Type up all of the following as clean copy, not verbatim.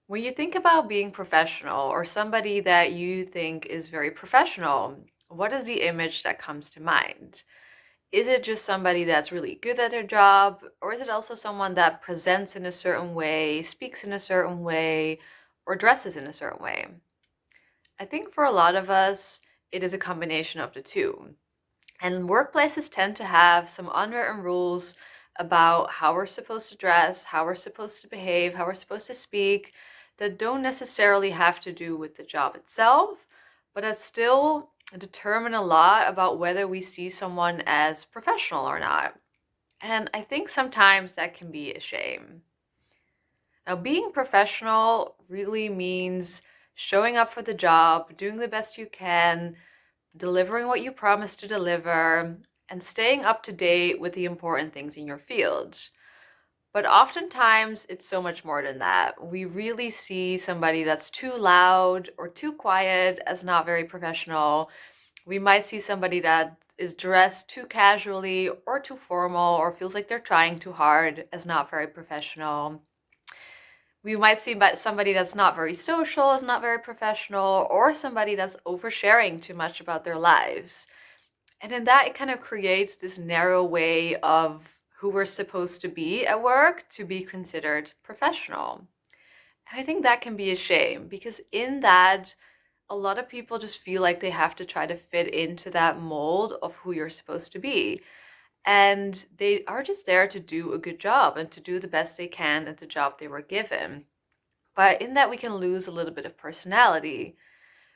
When you think about being professional or somebody that you think is very professional, what is the image that comes to mind? Is it just somebody that's really good at their job, or is it also someone that presents in a certain way, speaks in a certain way, or dresses in a certain way? I think for a lot of us, it is a combination of the two. And workplaces tend to have some unwritten rules about how we're supposed to dress, how we're supposed to behave, how we're supposed to speak, that don't necessarily have to do with the job itself, but that still determine a lot about whether we see someone as professional or not. And I think sometimes that can be a shame. Now, being professional really means showing up for the job, doing the best you can, delivering what you promised to deliver, and staying up to date with the important things in your field. But oftentimes, it's so much more than that. We really see somebody that's too loud or too quiet as not very professional. We might see somebody that is dressed too casually or too formal or feels like they're trying too hard as not very professional. We might see somebody that's not very social is not very professional, or somebody that's oversharing too much about their lives. And in that, it kind of creates this narrow way of who we're supposed to be at work to be considered professional. And I think that can be a shame because in that, a lot of people just feel like they have to try to fit into that mold of who you're supposed to be. And they are just there to do a good job and to do the best they can at the job they were given. But in that, we can lose a little bit of personality.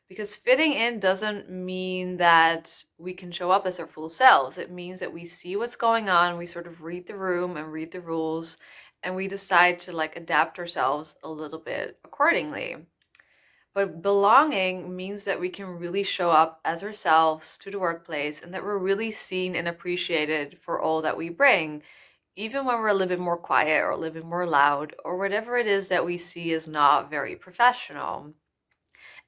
Because fitting in doesn't mean that we can show up as our full selves. It means that we see what's going on, we sort of read the room and read the rules, and we decide to like adapt ourselves a little bit accordingly. But belonging means that we can really show up as ourselves to the workplace and that we're really seen and appreciated for all that we bring, even when we're a little bit more quiet or a little bit more loud or whatever it is that we see is not very professional.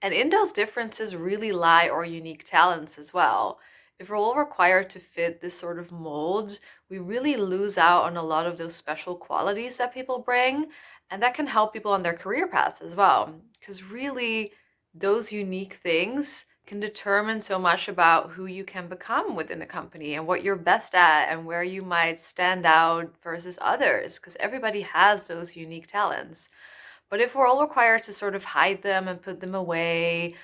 And in those differences really lie our unique talents as well. If we're all required to fit this sort of mold, we really lose out on a lot of those special qualities that people bring, and that can help people on their career path as well. Because really, those unique things can determine so much about who you can become within a company and what you're best at and where you might stand out versus others, because everybody has those unique talents. But if we're all required to sort of hide them and put them away,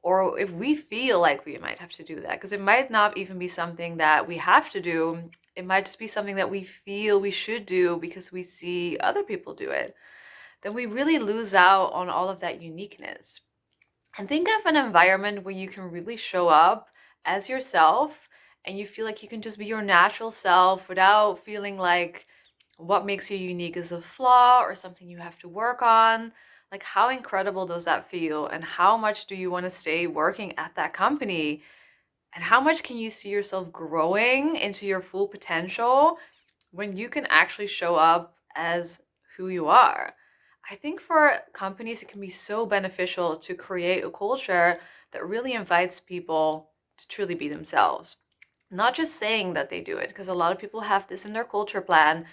or if we feel like we might have to do that, because it might not even be something that we have to do, it might just be something that we feel we should do because we see other people do it, then we really lose out on all of that uniqueness. And think of an environment where you can really show up as yourself and you feel like you can just be your natural self without feeling like what makes you unique is a flaw or something you have to work on. Like, how incredible does that feel? And how much do you want to stay working at that company? And how much can you see yourself growing into your full potential when you can actually show up as who you are? I think for companies, it can be so beneficial to create a culture that really invites people to truly be themselves. Not just saying that they do it, because a lot of people have this in their culture plan,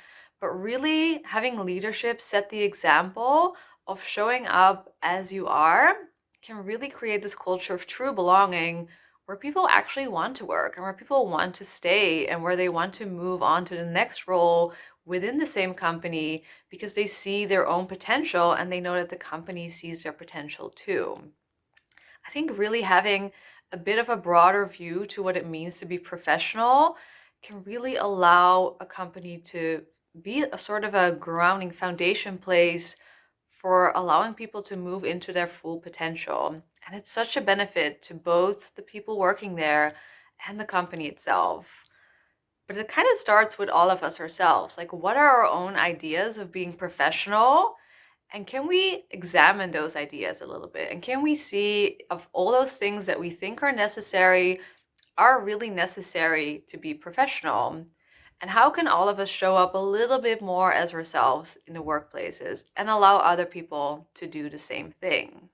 but really having leadership set the example of showing up as you are can really create this culture of true belonging where people actually want to work and where people want to stay and where they want to move on to the next role within the same company because they see their own potential and they know that the company sees their potential too. I think really having a bit of a broader view to what it means to be professional can really allow a company to be a sort of a grounding foundation place for allowing people to move into their full potential. And it's such a benefit to both the people working there and the company itself. But it kind of starts with all of us ourselves. Like, what are our own ideas of being professional? And can we examine those ideas a little bit? And can we see if all those things that we think are necessary are really necessary to be professional? And how can all of us show up a little bit more as ourselves in the workplaces and allow other people to do the same thing?